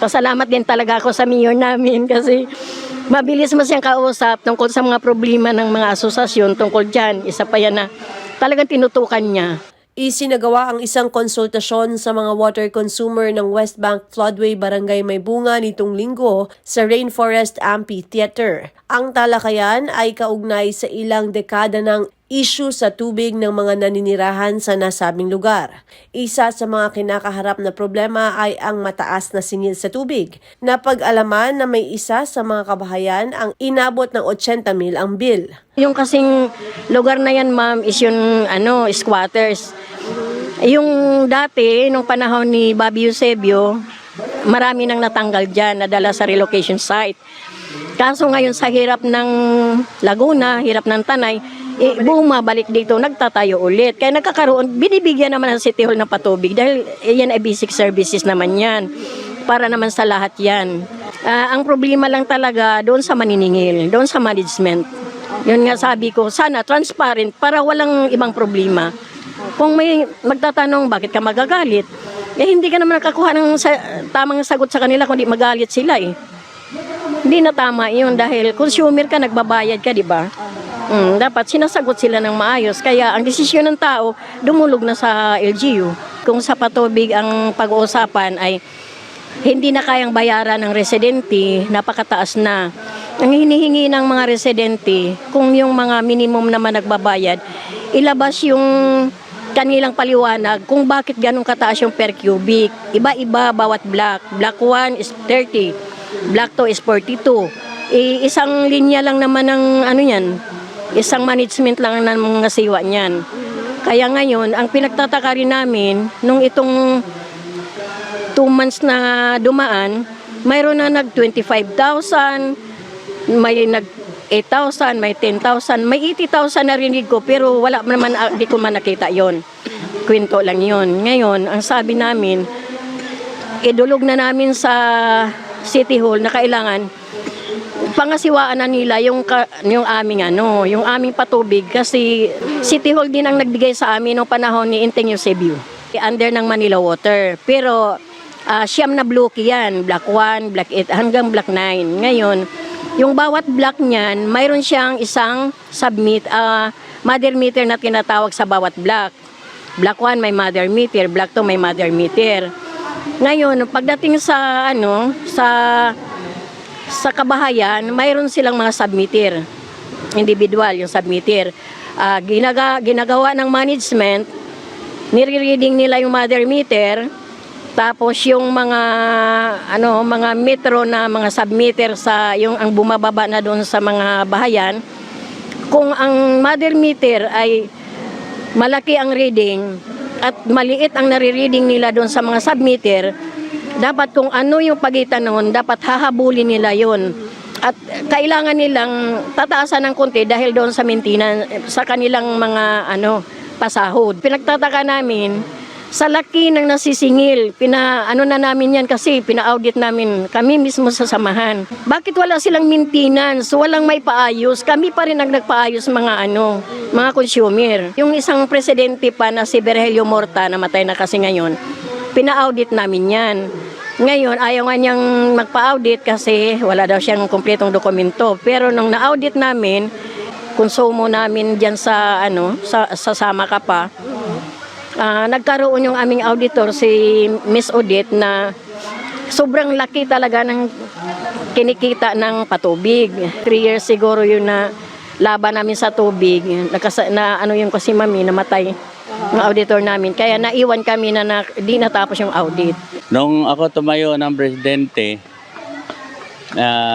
Pasalamat din talaga ako sa mayor namin kasi mabilis mo siyang kausap tungkol sa mga problema ng mga asosasyon tungkol dyan. Isa pa yan na talagang tinutukan niya. Isinagawa ang isang konsultasyon sa mga water consumer ng West Bank Floodway Barangay Maybunga nitong linggo sa Rainforest Amphitheater. Ang talakayan ay kaugnay sa ilang dekada ng issue sa tubig ng mga naninirahan sa nasabing lugar. Isa sa mga kinakaharap na problema ay ang mataas na singil sa tubig. Napag-alaman na may isa sa mga kabahayan ang inabot ng 80,000 ang bill. Yung kasing lugar na yan, ma'am, is yung squatters. Yung dati, nung panahon ni Bobby Eusebio, marami nang natanggal dyan, nadala sa relocation site. Kaso ngayon sa hirap ng Laguna, hirap ng Tanay, bumabalik dito, nagtatayo ulit. Kaya nagkakaroon, binibigyan naman ng City Hall ng patubig dahil yan ay basic services naman yan. Para naman sa lahat yan. Ang problema lang talaga doon sa maniningil, doon sa management. Yun nga sabi ko, sana transparent para walang ibang problema. Kung may magtatanong bakit ka magagalit, hindi ka naman nakakuha ng tamang sagot sa kanila kundi magalit sila eh. Hindi na tama yun dahil consumer ka, nagbabayad ka, di ba? Dapat sinasagot sila ng maayos. Kaya ang desisyon ng tao, dumulog na sa LGU. Kung sa patubig ang pag-uusapan ay hindi na kayang bayaran ng residente, napakataas na. Ang hinihingi ng mga residente, kung yung mga minimum naman nagbabayad, ilabas yung kanilang paliwanag kung bakit ganun kataas yung per cubic. Iba-iba bawat block. Block 1 is 30, block 2 is 42. Isang linya lang naman ng yan, isang management lang ng mga siwa niyan. Kaya ngayon, ang pinagtataka rin namin, nung itong 2 months na dumaan, mayroon na nag 25,000, may nag 8,000, may 10,000, may 80,000 narinig ko pero wala naman, di ko man nakita yon. Kwento lang yon. Ngayon, ang sabi namin, idulog na namin sa City Hall na kailangan pangasiwaan na nila yung aming patubig kasi City Hall din ang nagbigay sa amin noong panahon ni Inteng Eusebio. Under ng Manila Water. Pero siyam na block yan, block 1, block 8 hanggang block 9. Ngayon, yung bawat block niyan, mayroon siyang isang mother meter na tinatawag sa bawat block. Block 1 may mother meter, block 2 may mother meter. Ngayon, pagdating sa kabahayan, mayroon silang mga submeter. Individual yung submeter. Ginagawa ng management, nire-reading nila yung mother meter. Tapos yung mga metro na mga submeter ang bumababa na doon sa mga bahayan, kung ang mother meter ay malaki ang reading at maliit ang nare-reading nila doon sa mga submeter, dapat kung ano yung pagitan noon, dapat hahabulin nila yon. At kailangan nilang tataasan ng konti dahil doon sa maintenance, sa kanilang mga pasahod. Pinagtataka namin, sa laki ng nasisingil, na namin yan kasi pina-audit namin kami mismo sa samahan. Bakit wala silang maintenance, walang may paayos? Kami pa rin ang nagpaayos mga consumer. Yung isang presidente pa na si Virgilio Morta, namatay na kasi ngayon, pina-audit namin yan. Ngayon, ayaw nga niyang magpa-audit kasi wala daw siyang kumpletong dokumento. Pero nung na-audit namin, konsumo namin dyan sa Sama Ka Pa, nagkaroon yung aming auditor, si Miss Odette, na sobrang laki talaga ng kinikita ng patubig. 3 years siguro yun na laban namin sa tubig. Kasi mami, namatay ng auditor namin. Kaya naiwan kami na di natapos yung audit. Nung ako tumayo ng presidente,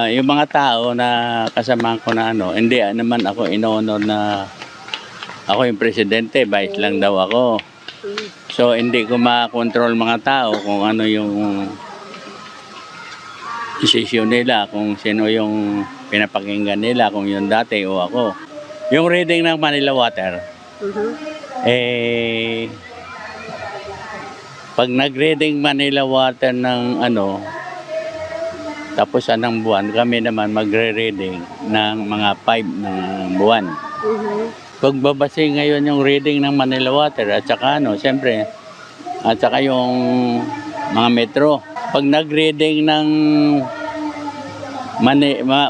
yung mga tao na kasama ko na hindi naman ako in-honor na ako yung presidente, vice lang daw ako. So hindi ko ma-control mga tao kung ano yung desisyon nila, kung sino yung pinapakinggan nila, kung yun dati o ako. Yung reading ng Manila Water, pag nag-reading Manila Water ng tapos anong buwan, kami naman magre-reading ng mga 5 ng buwan. Pagbabase ngayon yung reading ng Manila Water at saka siyempre, at saka yung mga metro. pag nag-reading ng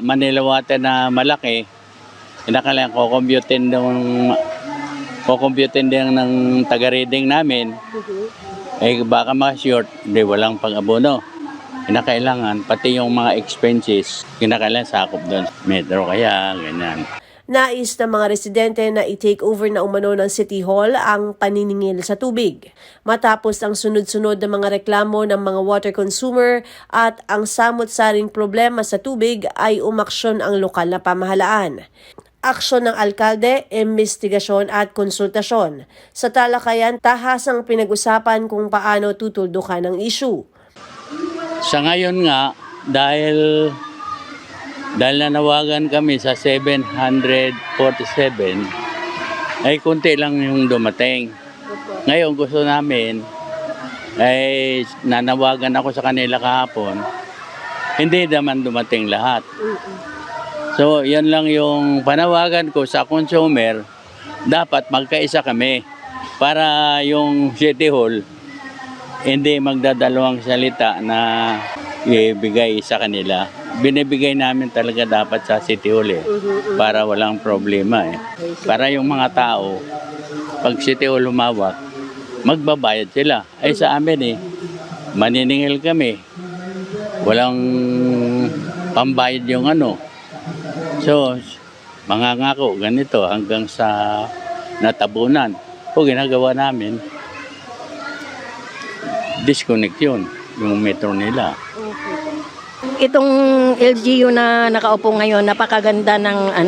Manila Water na malaki, kinakailangan kukumputin din ng taga-reading namin. Eh baka ma-short, hindi walang pang-abono. Kinakailangan, pati yung mga expenses, kinakailangan sakop doon. Metro kaya, ganyan. Nais ng mga residente na i-take over na umano ng City Hall ang paniningil sa tubig. Matapos ang sunod-sunod na mga reklamo ng mga water consumer at ang samot-saring problema sa tubig ay umaksyon ang lokal na pamahalaan. Aksyon ng alkalde, investigasyon at konsultasyon. Sa talakayan, tahasang pinag-usapan kung paano tutuldukan ang issue. Sa ngayon nga, dahil nanawagan kami sa 747, ay kunti lang yung dumating. Ngayon gusto namin, ay nanawagan ako sa kanila kahapon, hindi naman dumating lahat. So yan lang yung panawagan ko sa consumer, dapat magkaisa kami para yung City Hall hindi magdadalawang salita na ibigay sa kanila. Binibigay namin talaga dapat sa City Hall para walang problema Para yung mga tao, pag City Hall humawak, magbabayad sila. Ay sa amin maniningil kami. Walang pambayad yung ano. So, mangangako ganito hanggang sa natabunan. O ginagawa namin, disconnection yung metro nila. Itong LGU na nakaupo ngayon, napakaganda ng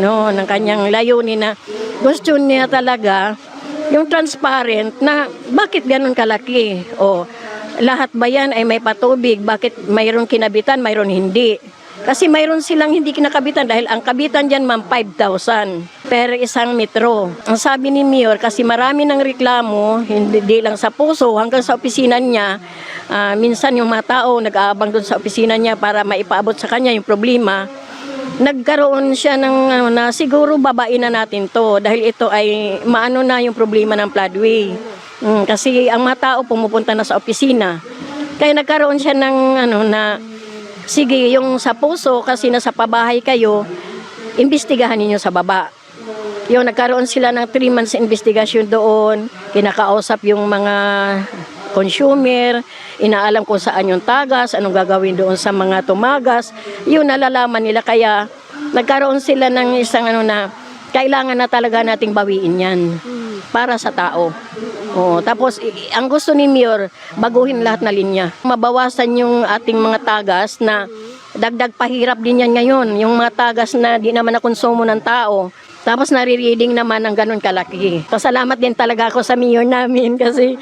kanyang layunin na gusto niya talaga yung transparent na bakit ganun kalaki? O lahat ba yan ay may patubig? Bakit mayroon kinabitan, mayroon hindi? Kasi mayroon silang hindi kinakabitan dahil ang kabitan dyan, ma'am, 5,000 per isang metro. Ang sabi ni Mayor, kasi marami ng reklamo, hindi lang sa puso, hanggang sa opisina niya, minsan yung mga tao nag-aabang doon sa opisina niya para maipaabot sa kanya yung problema. Nagkaroon siya ng na siguro babain na natin to dahil ito ay maano na yung problema ng floodway. Kasi ang mga tao pumupunta na sa opisina. Kaya nagkaroon siya ng na sige, yung sa puso, kasi nasa pabahay kayo, imbestigahan ninyo sa baba. Yung nagkaroon sila ng 3 months investigasyon doon, kinakausap yung mga consumer, inaalam kung saan yung tagas, anong gagawin doon sa mga tumagas, yun nalalaman nila. Kaya nagkaroon sila ng isang na kailangan na talaga nating bawiin yan para sa tao. Tapos ang gusto ni Mayor, baguhin lahat na linya. Mabawasan yung ating mga tagas na dagdag pahirap din yan ngayon. Yung mga tagas na di naman na konsumo ng tao. Tapos nare-reading naman ng ganun kalaki. Pasalamat din talaga ako sa Mayor namin kasi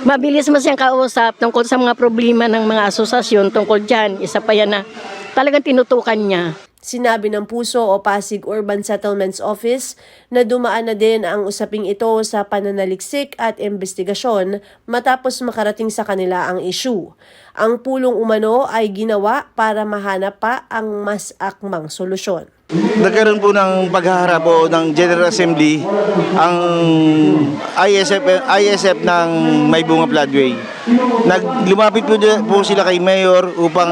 mabilis mo siyang kausap tungkol sa mga problema ng mga asosasyon tungkol dyan. Isa pa yan na talagang tinutukan niya. Sinabi ng Puso o Pasig Urban Settlements Office na dumaan na din ang usaping ito sa pananaliksik at investigasyon matapos makarating sa kanila ang issue. Ang pulong umano ay ginawa para mahanap pa ang mas akmang solusyon. Nagkaroon po ng paghaharap po ng General Assembly ang ISF ng Maybunga Floodway. Lumapit po sila kay Mayor upang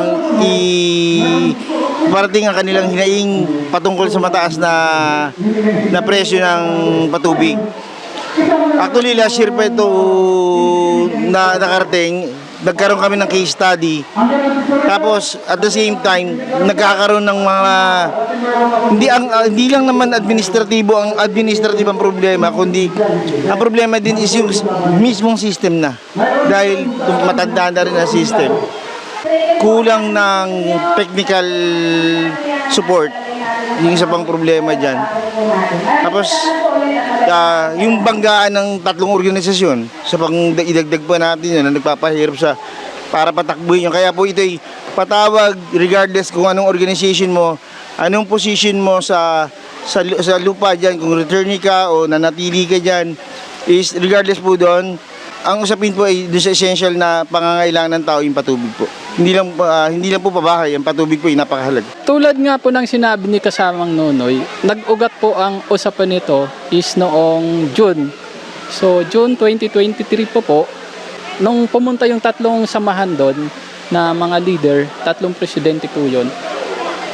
parating ang kanilang hinaing patungkol sa mataas na presyo ng patubig. Actually, last year pa ito na nakarating, nagkaroon kami ng case study. Tapos, at the same time, nagkakaroon ng mga hindi lang naman administrative ang problema, kundi ang problema din is yung mismong system na. Dahil matanda na rin ang system. Kulang ng technical support, yung isa pang problema dyan. Tapos, yung banggaan ng 3 organisasyon, sa idagdag pa natin yun, na nagpapahirap para patakbuhin yun. Kaya po ito ay patawag regardless kung anong organization mo, anong position mo sa lupa dyan, kung returnee ka o nanatili ka dyan, is regardless po doon, ang usapin po ay doon sa essential na pangangailangan ng tao yung patubig po. Hindi lang po pabahay, ang patubig po ay napakahalaga. Tulad nga po ng sinabi ni kasamang Nonoy, nag-ugat po ang usapan nito is noong June. So June 2023 po, nung pumunta yung 3 samahan doon, na mga leader, 3 presidente po yun.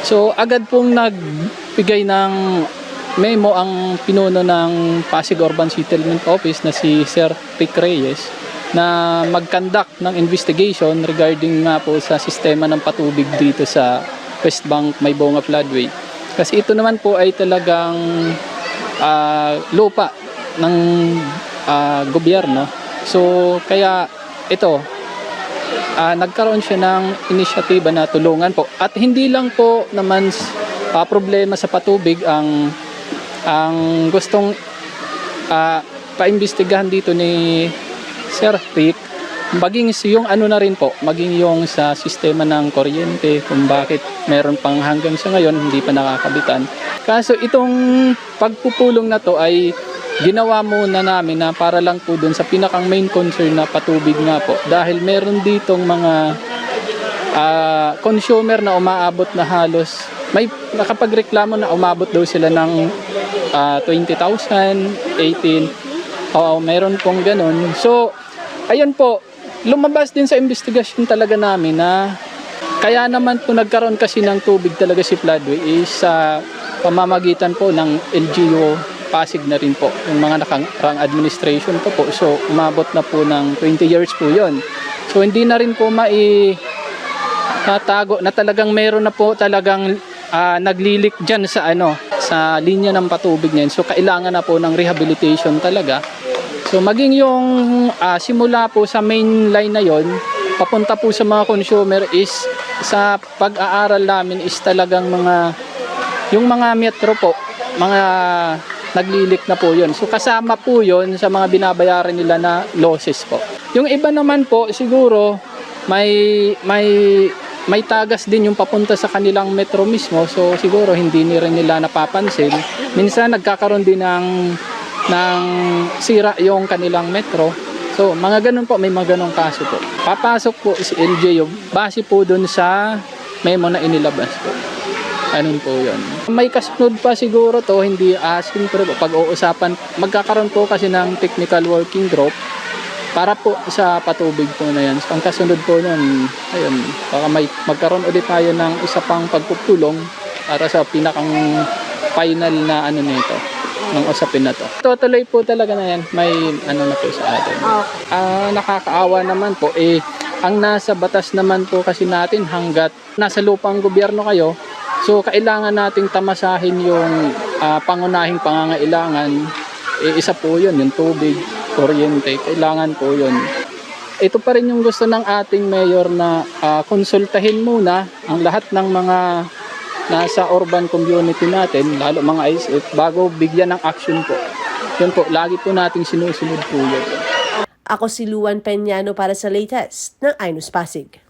So agad pong nagbigay ng memo ang pinuno ng Pasig Urban Settlement Office na si Sir Rick Reyes na mag-conduct ng investigation regarding nga po sa sistema ng patubig dito sa West Bank Maybonga Floodway. Kasi ito naman po ay talagang lupa ng gobyerno. So kaya ito, nagkaroon siya ng inisyatiba na tulungan po. At hindi lang po naman problema sa patubig ang gustong paimbestigahan dito ni Sir Rick, maging yung ano na rin po, maging yung sa sistema ng kuryente, kung bakit meron pang hanggang sa ngayon hindi pa nakakabitan. Kaso itong pagpupulong na to ay ginawa muna namin na para lang po dun sa pinakang main concern na patubig nga po. Dahil meron ditong mga consumer na umaabot na halos, may nakapagreklamo na umabot daw sila ng 20,000, 18. Oo, meron pong ganun. So, ayun po, lumabas din sa investigasyon talaga namin na kaya naman po nagkaroon kasi ng tubig talaga si Floodway is sa pamamagitan po ng LGU Pasig na rin po, yung mga nakarang administration po po. So, umabot na po ng 20 years po yon. So, hindi na rin po tatago na talagang meron na po talagang naglilik dyan sa sa linya ng patubig niyan. So, kailangan na po ng rehabilitation talaga. So maging yung simula po sa main line na yon, papunta po sa mga consumer is sa pag-aaral namin is talagang yung mga metro po, mga naglilik na po yon. So kasama po yon sa mga binabayaran nila na losses po. Yung iba naman po siguro may tagas din yung papunta sa kanilang metro mismo. So siguro hindi rin nila napapansin. Minsan nagkakaroon din ng sira yung kanilang metro. So mga ganun po, may mga ganung kaso po. Papasok po si LGU base po dun sa memo na inilabas po. Anong po yun. May kasunod pa siguro to, hindi siyempre po pag-uusapan. Magkakaroon po kasi ng technical working group para po sa patubig po na yan. So ang kasunod po nun, ayun, baka magkaroon ulit tayo ng isa pang pagpupulong para sa pinakang final na nito, ng usapin na to. Tutuloy po talaga na yan, may na po sa atin. Nakakaawa naman po, ang nasa batas naman po kasi natin hanggat nasa lupang gobyerno kayo, so kailangan nating tamasahin yung pangunahing pangangailangan. Isa po yun, yung tubig, kuryente, kailangan po yun. Ito pa rin yung gusto ng ating mayor na konsultahin muna ang lahat ng mga nasa urban community natin, lalo mga ISF, bago bigyan ng action po. Yun po, lagi po nating sinusunod po yun. Ako si Luan Peñano para sa latest ng iNews Pasig.